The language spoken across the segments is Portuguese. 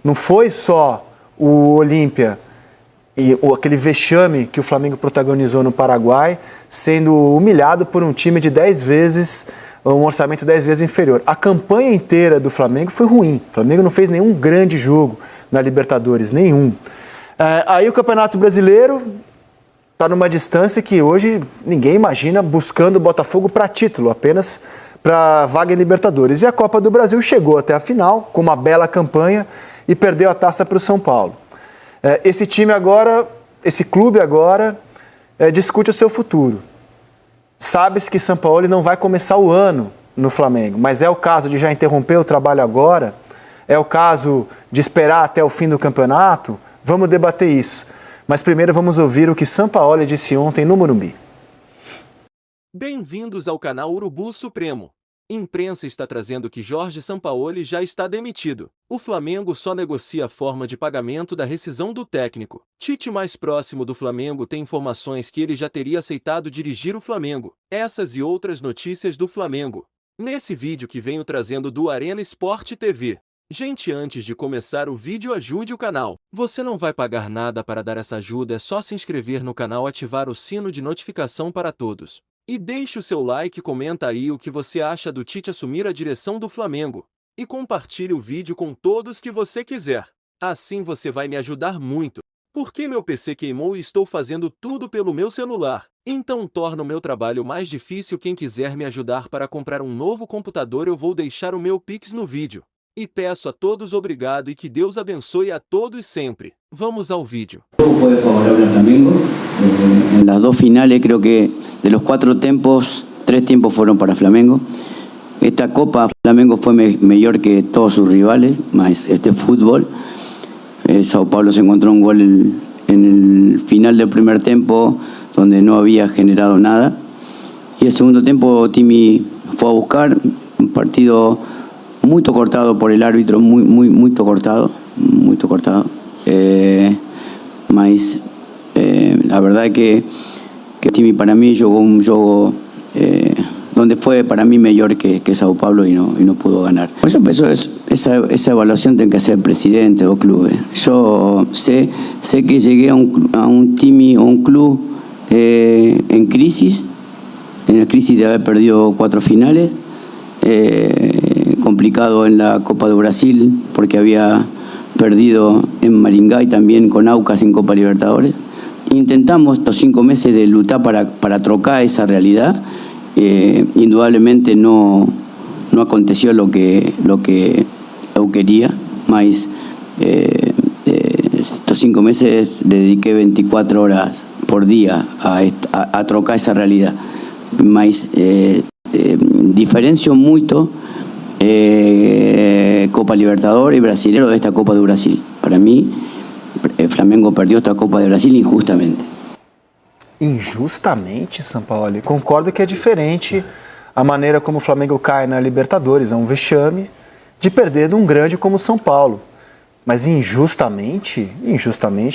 Não foi só o Olímpia e aquele vexame que o Flamengo protagonizou no Paraguai, sendo humilhado por um time de 10 vezes, um orçamento 10 vezes inferior. A campanha inteira do Flamengo foi ruim. O Flamengo não fez nenhum grande jogo na Libertadores, nenhum. Aí o Campeonato Brasileiro está numa distância que hoje ninguém imagina, buscando o Botafogo para título, apenas para vaga em Libertadores. E a Copa do Brasil chegou até a final, com uma bela campanha, e perdeu a taça para o São Paulo. Esse time agora, esse clube agora, discute o seu futuro. Sabe-se que Sampaoli não vai começar o ano no Flamengo, mas é o caso de já interromper o trabalho agora? É o caso de esperar até o fim do campeonato? Vamos debater isso. Mas primeiro vamos ouvir o que Sampaoli disse ontem no Morumbi. Bem-vindos ao canal Urubu Supremo. Imprensa está trazendo que Jorge Sampaoli já está demitido. O Flamengo só negocia a forma de pagamento da rescisão do técnico. Tite, mais próximo do Flamengo, tem informações que ele já teria aceitado dirigir o Flamengo. Essas e outras notícias do Flamengo nesse vídeo que venho trazendo do Arena Sport TV. Gente, antes de começar o vídeo, ajude o canal. Você não vai pagar nada para dar essa ajuda, é só se inscrever no canal e ativar o sino de notificação para todos. E deixe o seu like e comenta aí o que você acha do Tite assumir a direção do Flamengo. E compartilhe o vídeo com todos que você quiser. Assim você vai me ajudar muito. Porque meu PC queimou e estou fazendo tudo pelo meu celular. Então torna o meu trabalho mais difícil. Quem quiser me ajudar para comprar um novo computador, eu vou deixar o meu Pix no vídeo. E peço a todos obrigado e que Deus abençoe a todos sempre. Vamos ao vídeo. Fue favorable al Flamengo. En las dos finales creo que de los 4 tiempos, 3 tiempos fueron para Flamengo. Esta Copa Flamengo fue mejor que todos sus rivales, más este fútbol. Sao Paulo se encontró un gol en el final del primer tiempo donde no había generado nada. Y el segundo tiempo Timi fue a buscar un partido muy cortado por el árbitro, muy cortado. Mas la verdad es que Timi para mí jugó un juego donde fue para mí mejor que Sao Paulo y no pudo ganar. Por eso esa evaluación tiene que hacer el presidente o club. Yo sé que llegué a un Timi o un club en crisis, en la crisis de haber perdido 4 finales, complicado en la Copa de Brasil porque había perdido en Maringá y también con Aucas en Copa Libertadores. Intentamos los 5 meses de luchar para trocar esa realidad. Indudablemente no aconteció lo que yo quería, mas estos 5 meses le dediqué 24 horas por día a trocar esa realidad. Mas diferencio mucho Copa Libertadores y Brasileiro de esta Copa de Brasil. Para mí, Flamengo perdió esta Copa de Brasil injustamente. Injustamente, Sampaoli? Concordo que é diferente a maneira como o Flamengo cai na Libertadores. É um vexame de perder de um grande como o São Paulo. Mas injustamente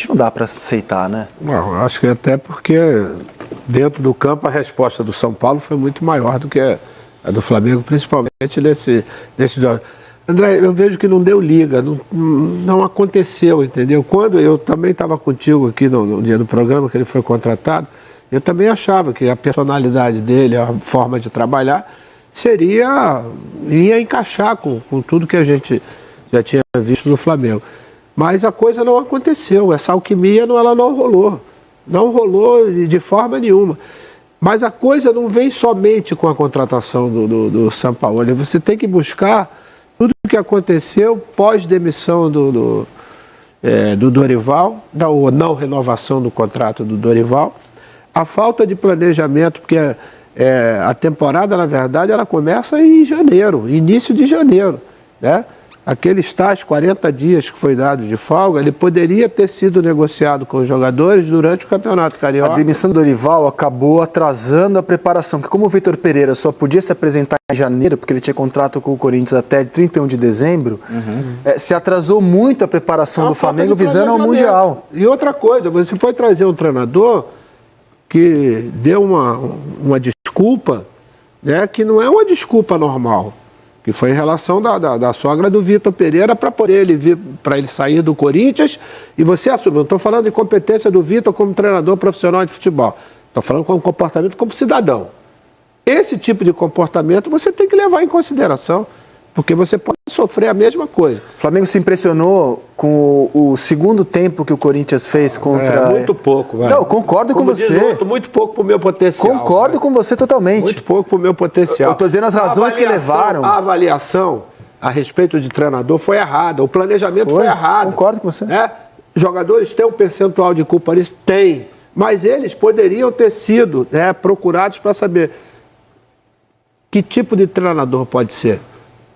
não dá para aceitar, né? Não, acho que até porque dentro do campo a resposta do São Paulo foi muito maior do que a do Flamengo, principalmente nesse jogo. André, eu vejo que não deu liga, não aconteceu, entendeu? Quando eu também estava contigo aqui no dia do programa, que ele foi contratado, eu também achava que a personalidade dele, a forma de trabalhar, ia encaixar com tudo que a gente já tinha visto no Flamengo. Mas a coisa não aconteceu, essa alquimia ela não rolou. Não rolou de forma nenhuma. Mas a coisa não vem somente com a contratação do Sampaoli. Você tem que buscar tudo o que aconteceu pós-demissão do Dorival, da não renovação do contrato do Dorival, a falta de planejamento, porque a temporada, na verdade, ela começa em janeiro, início de janeiro, né? Aqueles tais 40 dias que foi dado de folga, ele poderia ter sido negociado com os jogadores durante o Campeonato Carioca. A demissão do Dorival acabou atrasando a preparação, porque como o Vitor Pereira só podia se apresentar em janeiro, porque ele tinha contrato com o Corinthians até 31 de dezembro, se atrasou muito a preparação do Flamengo visando ao Mundial. E outra coisa, você foi trazer um treinador que deu uma desculpa, né, que não é uma desculpa normal. que foi em relação da sogra do Vitor Pereira para ele sair do Corinthians e você assumir. Não estou falando de competência do Vitor como treinador profissional de futebol. Estou falando com comportamento como cidadão. Esse tipo de comportamento você tem que levar em consideração, porque você pode sofrer a mesma coisa. O Flamengo se impressionou com o segundo tempo que o Corinthians fez contra... muito pouco, velho. Não, concordo com você. Diz outro, muito pouco pro meu potencial. Concordo com você totalmente. Muito pouco pro meu potencial. Eu estou dizendo as razões que levaram. A avaliação a respeito de treinador foi errada. O planejamento foi errado. Concordo com você. Jogadores têm um percentual de culpa, eles têm. Mas eles poderiam ter sido procurados para saber que tipo de treinador pode ser.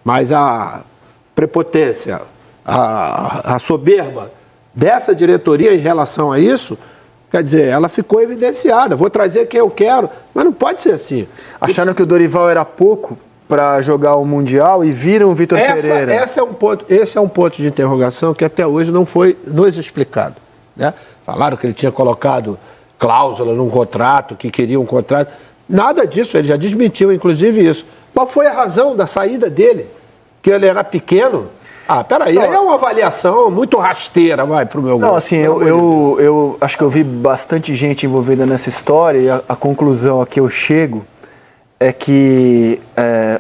Mas a prepotência, a soberba dessa diretoria em relação a isso, quer dizer, ela ficou evidenciada. Vou trazer quem eu quero, mas não pode ser assim. Acharam que o Dorival era pouco para jogar o Mundial e viram o Vitor Pereira. Esse é um ponto de interrogação que até hoje não foi nos explicado. Né? Falaram que ele tinha colocado cláusula num contrato, que queria um contrato. Nada disso, ele já desmentiu, inclusive, isso. Qual foi a razão da saída dele? Que ele era pequeno? Peraí, aí é uma avaliação muito rasteira, pro meu gosto. Não, assim, eu acho que eu vi bastante gente envolvida nessa história e a conclusão a que eu chego é que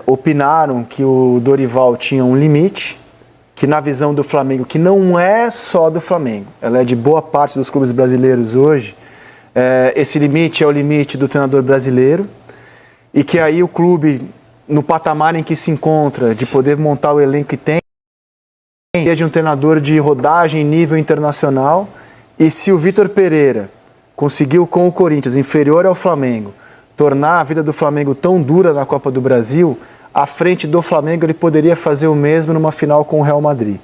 opinaram que o Dorival tinha um limite, que na visão do Flamengo, que não é só do Flamengo, ela é de boa parte dos clubes brasileiros hoje, esse limite é o limite do treinador brasileiro e que aí o clube, no patamar em que se encontra, de poder montar o elenco que tem, de um treinador de rodagem nível internacional, e se o Vitor Pereira conseguiu com o Corinthians, inferior ao Flamengo, tornar a vida do Flamengo tão dura na Copa do Brasil, à frente do Flamengo ele poderia fazer o mesmo numa final com o Real Madrid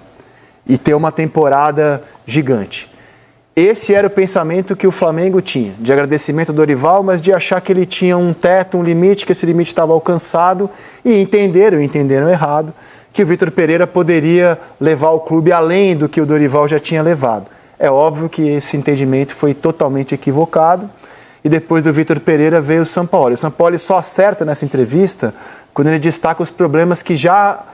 e ter uma temporada gigante. Esse era o pensamento que o Flamengo tinha, de agradecimento ao Dorival, mas de achar que ele tinha um teto, um limite, que esse limite estava alcançado, e entenderam errado, que o Vitor Pereira poderia levar o clube além do que o Dorival já tinha levado. É óbvio que esse entendimento foi totalmente equivocado, e depois do Vitor Pereira veio o Sampaoli. O Sampaoli só acerta nessa entrevista quando ele destaca os problemas que já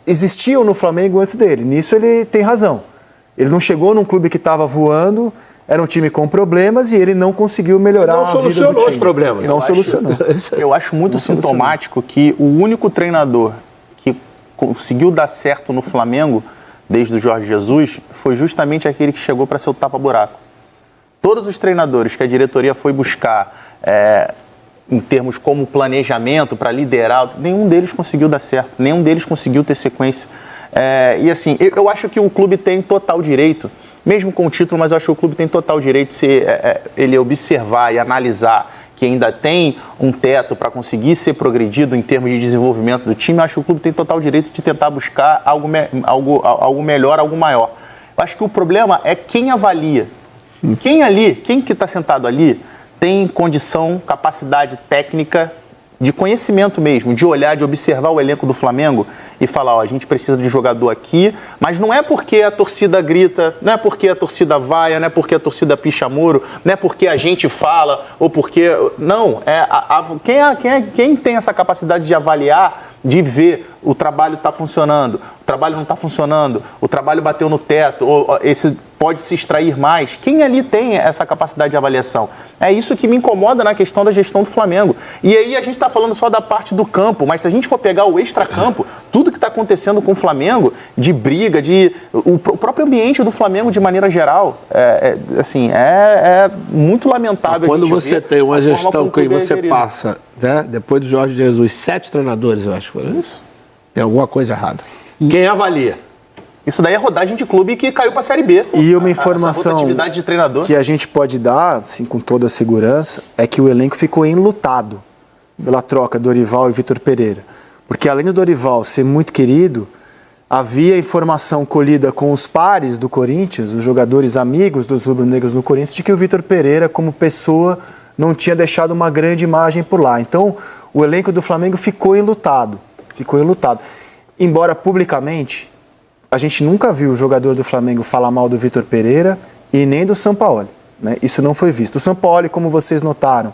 existiam no Flamengo antes dele. Nisso ele tem razão. Ele não chegou num clube que estava voando, era um time com problemas e ele não conseguiu melhorar a vida do time. Não solucionou os problemas. Não solucionou. Eu acho muito sintomático que o único treinador que conseguiu dar certo no Flamengo, desde o Jorge Jesus, foi justamente aquele que chegou para ser o tapa-buraco. Todos os treinadores que a diretoria foi buscar, em termos como planejamento, para liderar, nenhum deles conseguiu dar certo, nenhum deles conseguiu ter sequência. E assim, eu acho que o clube tem total direito, mesmo com o título, mas eu acho que o clube tem total direito de ele observar e analisar que ainda tem um teto para conseguir ser progredido em termos de desenvolvimento do time. Eu acho que o clube tem total direito de tentar buscar algo melhor, algo maior. Eu acho que o problema é quem avalia. Quem que está sentado ali tem condição, capacidade técnica, de conhecimento mesmo, de olhar, de observar o elenco do Flamengo e falar, a gente precisa de jogador aqui, mas não é porque a torcida grita, não é porque a torcida vaia, não é porque a torcida picha muro, não é porque a gente fala, ou porque... Não, quem tem essa capacidade de avaliar, de ver o trabalho está funcionando, o trabalho não está funcionando, o trabalho bateu no teto, ou esse pode se extrair mais. Quem ali tem essa capacidade de avaliação? É isso que me incomoda na questão da gestão do Flamengo. E aí a gente está falando só da parte do campo, mas se a gente for pegar o extracampo, tudo que está acontecendo com o Flamengo, de briga, o próprio ambiente do Flamengo de maneira geral, é muito lamentável. Quando você tem uma gestão que você passa, né, depois do Jorge Jesus, 7 treinadores, eu acho que foi isso. Tem alguma coisa errada. Quem avalia? Isso daí é rodagem de clube que caiu para a Série B. E uma informação de treinador que a gente pode dar, assim, com toda a segurança, é que o elenco ficou enlutado pela troca Dorival e Vitor Pereira. Porque além do Dorival ser muito querido, havia informação colhida com os pares do Corinthians, os jogadores amigos dos rubro-negros no Corinthians, de que o Vitor Pereira, como pessoa, não tinha deixado uma grande imagem por lá. Então, o elenco do Flamengo ficou enlutado. Embora publicamente, a gente nunca viu o jogador do Flamengo falar mal do Vitor Pereira e nem do Sampaoli, né? Isso não foi visto. O Sampaoli, como vocês notaram,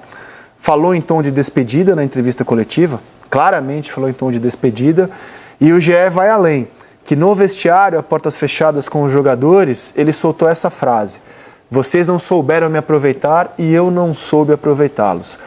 falou em tom de despedida na entrevista coletiva, claramente falou em tom de despedida. E o GE vai além, que no vestiário, a portas fechadas com os jogadores, ele soltou essa frase: vocês não souberam me aproveitar e eu não soube aproveitá-los.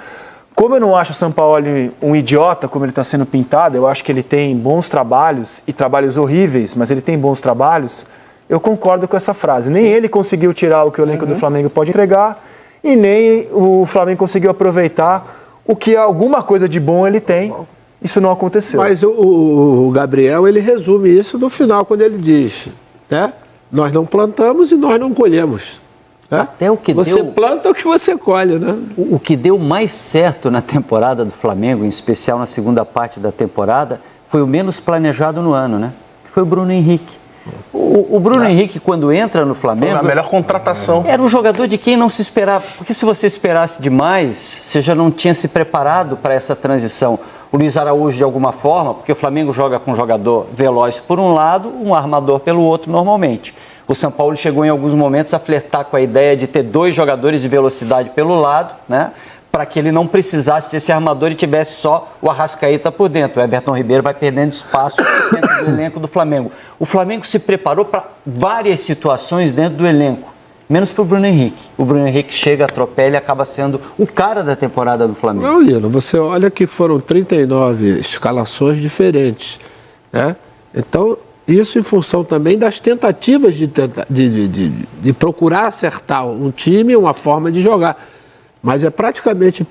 Como eu não acho o Sampaoli um idiota, como ele está sendo pintado, eu acho que ele tem bons trabalhos e trabalhos horríveis, mas ele tem bons trabalhos, eu concordo com essa frase. Nem ele conseguiu tirar o que o elenco do Flamengo pode entregar e nem o Flamengo conseguiu aproveitar o que alguma coisa de bom ele tem. Isso não aconteceu. Mas o Gabriel, ele resume isso no final, quando ele diz, né? Nós não plantamos e nós não colhemos. Né? Até o que você planta o que você colhe, né? O que deu mais certo na temporada do Flamengo, em especial na segunda parte da temporada, foi o menos planejado no ano, né? Que foi o Bruno Henrique. O Bruno Henrique, quando entra no Flamengo... Foi a melhor contratação. Era um jogador de quem não se esperava. Porque se você esperasse demais, você já não tinha se preparado para essa transição. O Luiz Araújo, de alguma forma, porque o Flamengo joga com um jogador veloz por um lado, um armador pelo outro normalmente. O Sampaoli chegou em alguns momentos a flertar com a ideia de ter 2 jogadores de velocidade pelo lado, né? Para que ele não precisasse desse armador e tivesse só o Arrascaeta por dentro. O Everton Ribeiro vai perdendo espaço dentro do elenco do Flamengo. O Flamengo se preparou para várias situações dentro do elenco, menos para o Bruno Henrique. O Bruno Henrique chega, atropela e acaba sendo o cara da temporada do Flamengo. Não, Lino, você olha que foram 39 escalações diferentes, né? Então, isso em função também das tentativas de procurar acertar um time, uma forma de jogar. Mas é praticamente...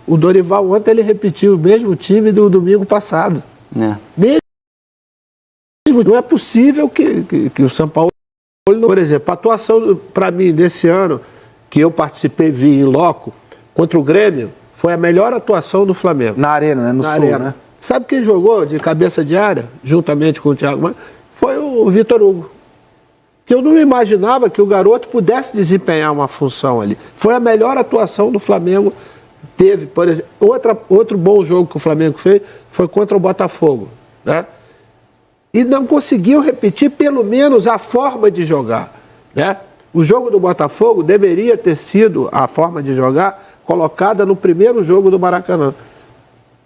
O Dorival ontem ele repetiu o mesmo time do domingo passado. Mesmo, não é possível que o Sampaoli... Por exemplo, a atuação para mim desse ano, que eu participei, vi em loco, contra o Grêmio, foi a melhor atuação do Flamengo. Na Arena, né? No Sul, Arena. né? Sabe quem jogou de cabeça de área, juntamente com o Thiago? Foi o Vitor Hugo. Que eu não imaginava que o garoto pudesse desempenhar uma função ali. Foi a melhor atuação do Flamengo. Teve, por exemplo, outro bom jogo que o Flamengo fez foi contra o Botafogo, né? E não conseguiu repetir pelo menos a forma de jogar, né? O jogo do Botafogo deveria ter sido a forma de jogar colocada no primeiro jogo do Maracanã.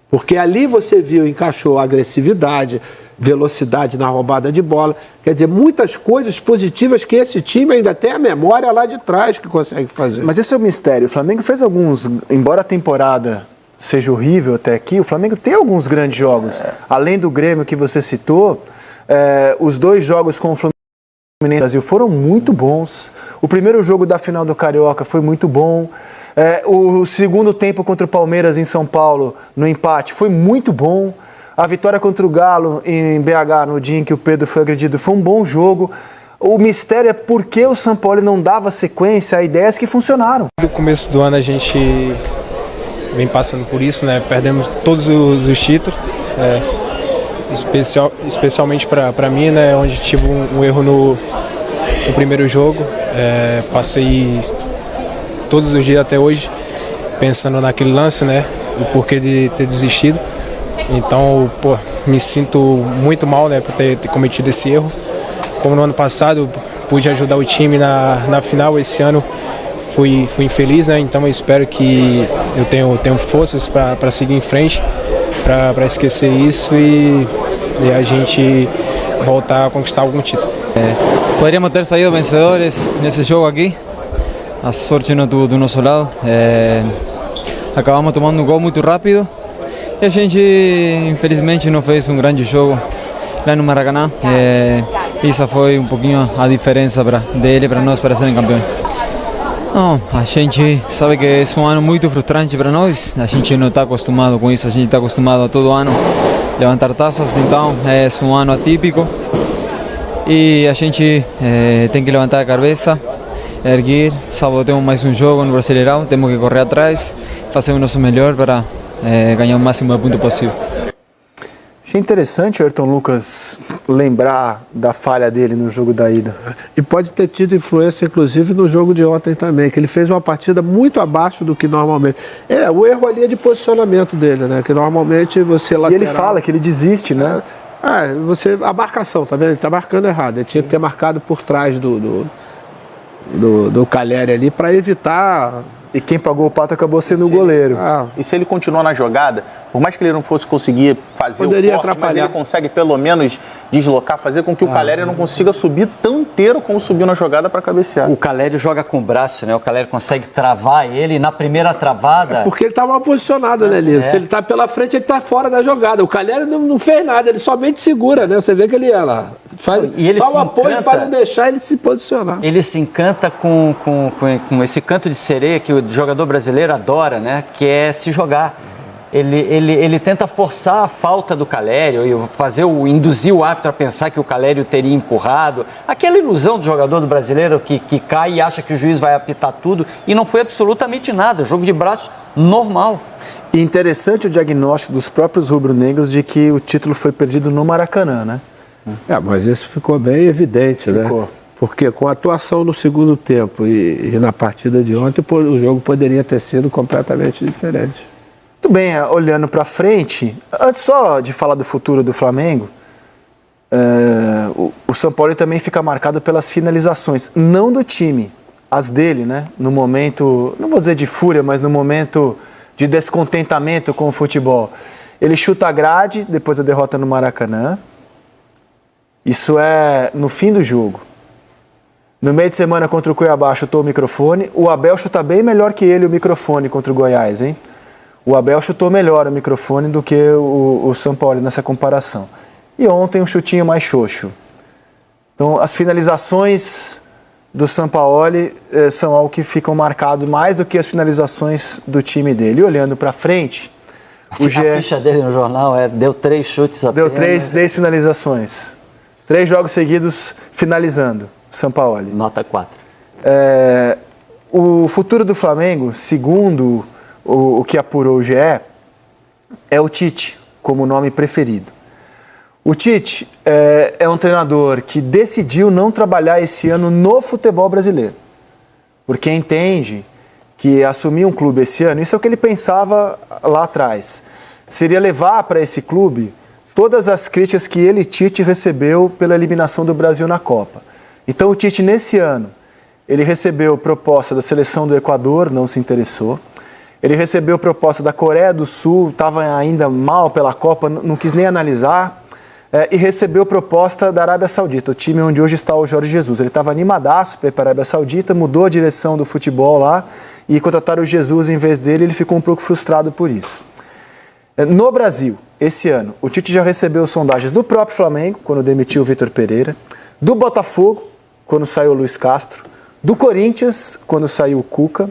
Porque ali você viu, encaixou agressividade, velocidade na roubada de bola. Quer dizer, muitas coisas positivas que esse time ainda tem a memória lá de trás que consegue fazer. Mas esse é o mistério. O Flamengo fez alguns, embora a temporada seja horrível até aqui, o Flamengo tem alguns grandes jogos. Além do Grêmio que você citou, os 2 jogos com o Fluminense no Brasil foram muito bons. O primeiro jogo da final do Carioca foi muito bom. O segundo tempo contra o Palmeiras em São Paulo, no empate, foi muito bom. A vitória contra o Galo em BH, no dia em que o Pedro foi agredido, foi um bom jogo. O mistério é por que o Sampaoli não dava sequência a ideias que funcionaram. No começo do ano a gente vem passando por isso, né? Perdemos todos os títulos, especialmente para mim, né? Onde tive um erro no primeiro jogo. Passei todos os dias até hoje pensando naquele lance, né? O porquê de ter desistido. Então, me sinto muito mal, né, por ter cometido esse erro. Como no ano passado, pude ajudar o time na final, esse ano fui infeliz, né? Então eu espero que eu tenho forças para seguir em frente, para esquecer isso e a gente voltar a conquistar algum título. Poderíamos ter saído vencedores nesse jogo aqui. A sorte não do nosso lado. Acabamos tomando um gol muito rápido. E a gente, infelizmente, não fez um grande jogo lá no Maracanã. Isso foi um pouquinho a diferença dele para nós para serem campeões. Não, a gente sabe que é um ano muito frustrante para nós. A gente não está acostumado com isso. A gente está acostumado a todo ano levantar taças. Então é um ano atípico e a gente tem que levantar a cabeça, erguer. Sábado temos mais um jogo no Brasileirão. Temos que correr atrás, fazer o nosso melhor para ganhar o máximo de pontos possível. Achei interessante o Ayrton Lucas lembrar da falha dele no jogo da ida. E pode ter tido influência, inclusive, no jogo de ontem também, que ele fez uma partida muito abaixo do que normalmente. O erro ali é de posicionamento dele, né? Que normalmente você lateral... E ele fala que ele desiste, né? A marcação, tá vendo? Ele tá marcando errado. Ele tinha que ter marcado por trás do Calleri ali para evitar... E quem pagou o pato acabou sendo o goleiro. E se ele continuar na jogada, Por mais que ele não fosse conseguir fazer Poderia o corte, mas atrapalhar. ele consegue pelo menos deslocar, fazer com que o Calleri não consiga subir tão inteiro como subiu na jogada para cabecear. O Calleri joga com o braço, né? O Calleri consegue travar ele, e na primeira travada... Porque ele tá mal posicionado, né, Lino? Se ele tá pela frente, ele tá fora da jogada. O Calleri não fez nada, ele somente segura, né? Você vê que ele ia lá. Faz E ele só se o apoio encanta. para não deixar ele se posicionar. Ele se encanta com esse canto de sereia que o jogador brasileiro adora, né? Que é se jogar. Ele tenta forçar a falta do Calleri, induzir o árbitro a pensar que o Calleri o teria empurrado. Aquela ilusão do jogador do brasileiro que cai e acha que o juiz vai apitar tudo, e não foi absolutamente nada, jogo de braço normal. E interessante o diagnóstico dos próprios rubro-negros de que o título foi perdido no Maracanã, né? Mas isso ficou bem evidente, Ficou. né? Porque com a atuação no segundo tempo e na partida de ontem, o jogo poderia ter sido completamente diferente. Muito bem, olhando para frente, antes só de falar do futuro do Flamengo, o São Paulo também fica marcado pelas finalizações, não do time, as dele, né? No momento, não vou dizer de fúria, mas no momento de descontentamento com o futebol. Ele chuta a grade depois da derrota no Maracanã. Isso é no fim do jogo. No meio de semana contra o Cuiabá chutou o microfone. O Abel chuta bem melhor que ele o microfone contra o Goiás, hein? O Abel chutou melhor o microfone do que o São Paulo nessa comparação. E ontem um chutinho mais xoxo. Então as finalizações do São Paulo são algo que ficam marcados mais do que as finalizações do time dele. E olhando para frente, o GE... A ficha dele no jornal deu 3 chutes apenas. Deu 10 finalizações. 3 jogos seguidos finalizando, São Paulo. Nota 4. O futuro do Flamengo, segundo o que apurou o GE, é o Tite, como nome preferido. O Tite é um treinador que decidiu não trabalhar esse ano no futebol brasileiro, porque entende que assumir um clube esse ano, isso é o que ele pensava lá atrás, seria levar para esse clube todas as críticas que ele, Tite, recebeu pela eliminação do Brasil na Copa. Então o Tite, nesse ano, ele recebeu proposta da seleção do Equador, não se interessou. Ele recebeu proposta da Coreia do Sul, estava ainda mal pela Copa, não quis nem analisar. E recebeu proposta da Arábia Saudita, o time onde hoje está o Jorge Jesus. Ele estava animadaço para ir para a Arábia Saudita, mudou a direção do futebol lá e contrataram o Jesus em vez dele, ele ficou um pouco frustrado por isso. No Brasil, esse ano, o Tite já recebeu sondagens do próprio Flamengo, quando demitiu o Vitor Pereira, do Botafogo, quando saiu o Luiz Castro, do Corinthians, quando saiu o Cuca,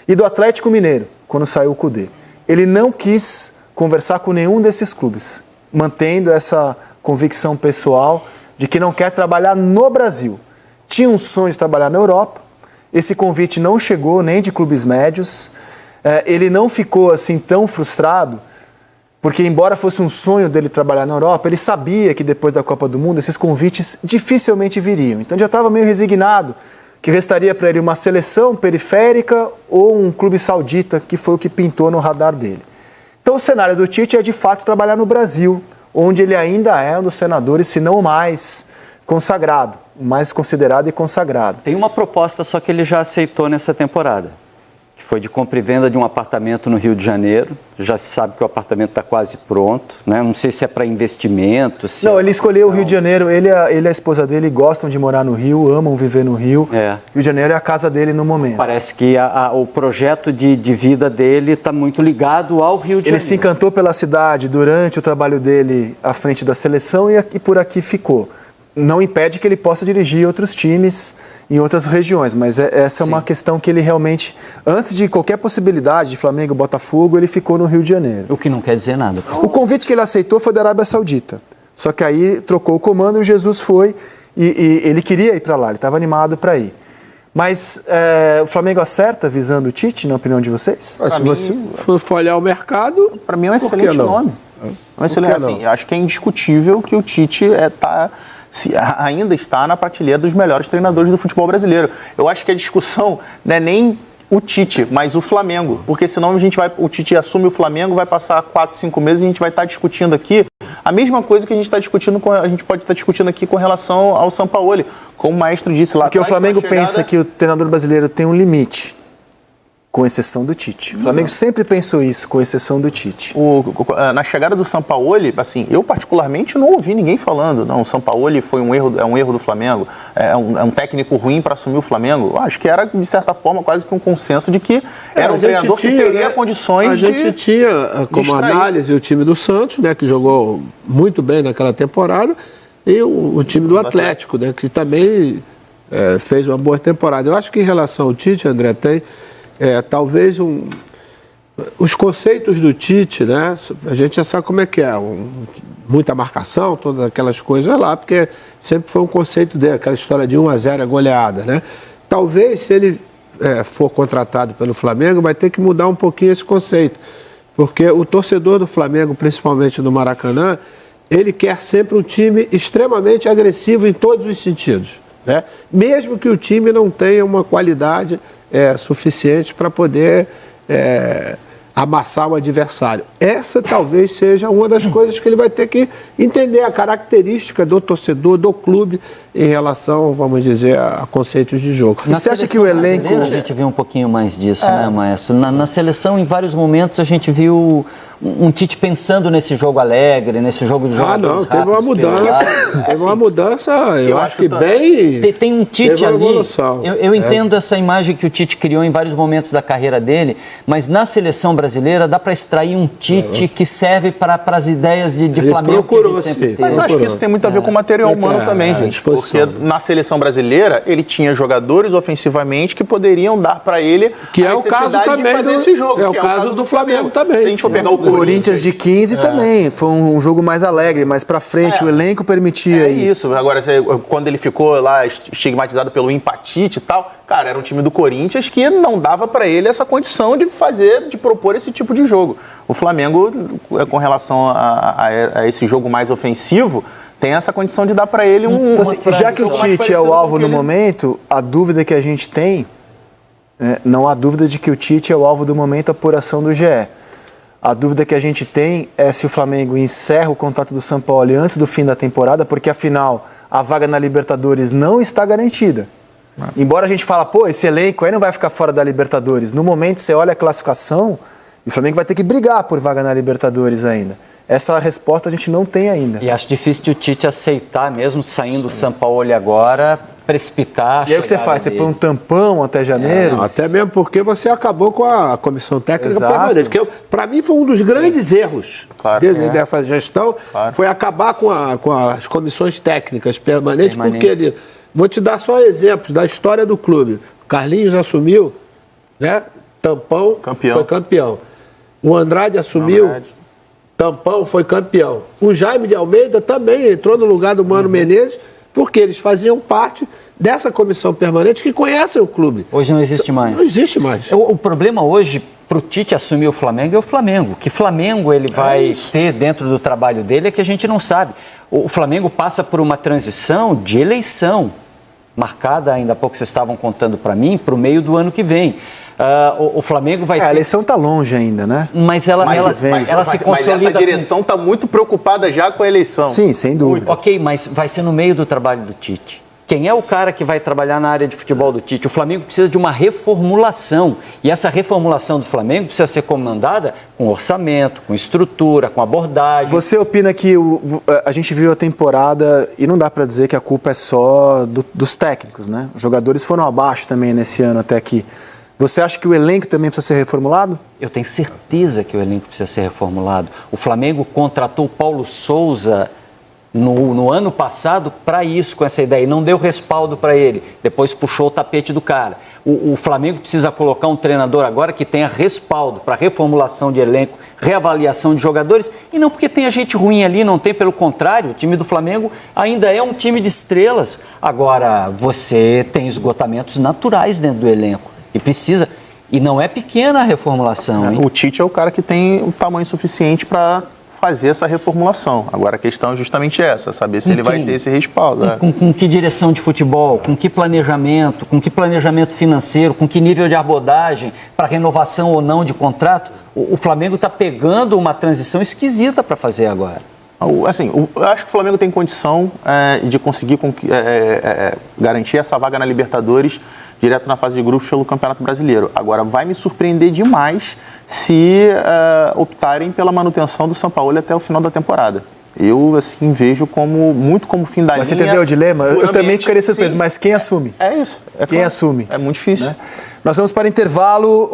e do Atlético Mineiro, quando saiu o Cudê. Ele não quis conversar com nenhum desses clubes, mantendo essa convicção pessoal de que não quer trabalhar no Brasil. Tinha um sonho de trabalhar na Europa, esse convite não chegou nem de clubes médios, ele não ficou assim tão frustrado, porque embora fosse um sonho dele trabalhar na Europa, ele sabia que depois da Copa do Mundo esses convites dificilmente viriam. Então já estava meio resignado que restaria para ele uma seleção periférica ou um clube saudita, que foi o que pintou no radar dele. Então o cenário do Tite é de fato trabalhar no Brasil, onde ele ainda é um dos treinadores, se não o mais consagrado, mais considerado e consagrado. Tem uma proposta só que ele já aceitou nessa temporada, que foi de compra e venda de um apartamento no Rio de Janeiro. Já se sabe que o apartamento está quase pronto, né? Não sei se é para investimento. Não, ele escolheu o Rio de Janeiro. Ele e a esposa dele gostam de morar no Rio, amam viver no Rio. Rio de Janeiro é a casa dele no momento. Parece que o projeto de vida dele está muito ligado ao Rio de Janeiro. Ele se encantou pela cidade durante o trabalho dele à frente da seleção e por aqui ficou. Não impede que ele possa dirigir outros times em outras regiões, mas essa é uma questão que ele realmente, antes de qualquer possibilidade de Flamengo e Botafogo, ele ficou no Rio de Janeiro. O que não quer dizer nada. O convite que ele aceitou foi da Arábia Saudita, só que aí trocou o comando e o Jesus foi e ele queria ir para lá, ele estava animado para ir. Mas o Flamengo acerta visando o Tite, na opinião de vocês? Se você for olhar o mercado, para mim é um excelente nome. Assim, acho que é indiscutível que o Tite ainda está na prateleira dos melhores treinadores do futebol brasileiro. Eu acho que a discussão não é nem o Tite, mas o Flamengo. Porque senão o Tite assume o Flamengo, vai passar 4, 5 meses e a gente vai estar discutindo aqui a mesma coisa que a gente está discutindo, a gente pode estar discutindo aqui com relação ao São Paulo. Como o maestro disse lá atrás. Porque o Flamengo pensa que o treinador brasileiro tem um limite. com exceção do Tite. O Flamengo sempre pensou isso, com exceção do Tite. Na chegada do Sampaoli, assim, eu particularmente não ouvi ninguém falando, não, o Sampaoli foi um erro do Flamengo, é um técnico ruim para assumir o Flamengo. Eu acho que era, de certa forma, quase que um consenso de que era um treinador que teria condições de... A gente tinha como análise o time do Santos, né, que jogou muito bem naquela temporada, e o time do Atlético, né, que também fez uma boa temporada. Eu acho que em relação ao Tite, André, tem talvez os conceitos do Tite, né, a gente já sabe como é que é, muita marcação, todas aquelas coisas lá, porque sempre foi um conceito dele, aquela história de 1-0 é goleada, né? Talvez, se ele for contratado pelo Flamengo, vai ter que mudar um pouquinho esse conceito, porque o torcedor do Flamengo, principalmente no Maracanã, ele quer sempre um time extremamente agressivo em todos os sentidos, né? Mesmo que o time não tenha uma qualidade suficiente para poder amassar o adversário. Essa talvez seja uma das coisas que ele vai ter que entender, a característica do torcedor, do clube, em relação, vamos dizer, a conceitos de jogo. E você acha que o elenco... A gente viu um pouquinho mais disso, né, Maestro? Na seleção, em vários momentos, a gente viu um Tite pensando nesse jogo alegre, nesse jogo de jogadores rápidos. Teve uma mudança. Teve uma mudança, eu acho que bem... Tem um Tite ali... Eu entendo essa imagem que o Tite criou em vários momentos da carreira dele, mas na seleção brasileira dá para extrair um Tite que serve para as ideias de Flamengo que a gente sempre teve. Mas eu acho que isso tem muito a ver com o material humano também, gente. Porque na seleção brasileira, ele tinha jogadores ofensivamente que poderiam dar para ele que a necessidade de fazer esse jogo. É o caso do Flamengo também. Se a gente for pegar o Corinthians de 15 também, foi um jogo mais alegre, mais pra frente, o elenco permitia isso. Agora, quando ele ficou lá estigmatizado pelo empatite e tal, cara, era um time do Corinthians que não dava pra ele essa condição de propor esse tipo de jogo. O Flamengo, com relação a esse jogo mais ofensivo, tem essa condição de dar pra ele já que o Tite é o alvo no momento, a dúvida que a gente tem, não há dúvida de que o Tite é o alvo do momento, a apuração do GE. A dúvida que a gente tem é se o Flamengo encerra o contrato do Sampaoli antes do fim da temporada, porque afinal a vaga na Libertadores não está garantida. Embora a gente fale, esse elenco aí não vai ficar fora da Libertadores. No momento você olha a classificação e o Flamengo vai ter que brigar por vaga na Libertadores ainda. Essa resposta a gente não tem ainda. E acho difícil o Tite aceitar, mesmo saindo o Sampaoli agora, precipitar. E aí o que você faz? Você põe um tampão até janeiro? Até mesmo porque você acabou com a comissão técnica permanente. Que para mim foi um dos grandes erros dessa gestão, foi acabar com as comissões técnicas permanentes. Porque, vou te dar só exemplos da história do clube. Carlinhos assumiu, né? Tampão, foi campeão. O Andrade assumiu, Tampão, foi campeão. O Jaime de Almeida também entrou no lugar do Mano Menezes, porque eles faziam parte dessa comissão permanente que conhece o clube. Hoje não existe mais. Não existe mais. O problema hoje, para o Tite assumir o Flamengo, é o Flamengo. Que Flamengo ele vai ter dentro do trabalho dele é que a gente não sabe. O Flamengo passa por uma transição de eleição, marcada, ainda há pouco vocês estavam contando para mim, para o meio do ano que vem. O Flamengo vai ter... A eleição está longe ainda, né? Mas ela se consolida... Mas essa direção está muito preocupada já com a eleição. Sim, sem dúvida. Ok, mas vai ser no meio do trabalho do Tite. Quem é o cara que vai trabalhar na área de futebol do Tite? O Flamengo precisa de uma reformulação. E essa reformulação do Flamengo precisa ser comandada com orçamento, com estrutura, com abordagem. Você opina que a gente viu a temporada e não dá para dizer que a culpa é só dos técnicos, né? Os jogadores foram abaixo também nesse ano até aqui. Você acha que o elenco também precisa ser reformulado? Eu tenho certeza que o elenco precisa ser reformulado. O Flamengo contratou o Paulo Souza no ano passado para isso, com essa ideia, e não deu respaldo para ele. Depois puxou o tapete do cara. O Flamengo precisa colocar um treinador agora que tenha respaldo para reformulação de elenco, reavaliação de jogadores, e não porque tenha gente ruim ali, não tem, pelo contrário, o time do Flamengo ainda é um time de estrelas. Agora, você tem esgotamentos naturais dentro do elenco. E precisa, e não é pequena a reformulação, hein? O Tite é o cara que tem o tamanho suficiente para fazer essa reformulação. Agora a questão é justamente essa, saber se ele vai ter esse respaldo. Com que direção de futebol, com que planejamento financeiro, com que nível de abordagem para renovação ou não de contrato. O Flamengo está pegando uma transição esquisita para fazer agora. Assim, eu acho que o Flamengo tem condição de conseguir garantir essa vaga na Libertadores direto na fase de grupos pelo Campeonato Brasileiro. Agora, vai me surpreender demais se optarem pela manutenção do Sampaoli até o final da temporada. Eu, assim, vejo muito como fim da linha. Mas você entendeu o dilema? Eu também ficaria surpreso, mas quem assume? É isso. Quem assume? É muito difícil. Né? Nós vamos para intervalo.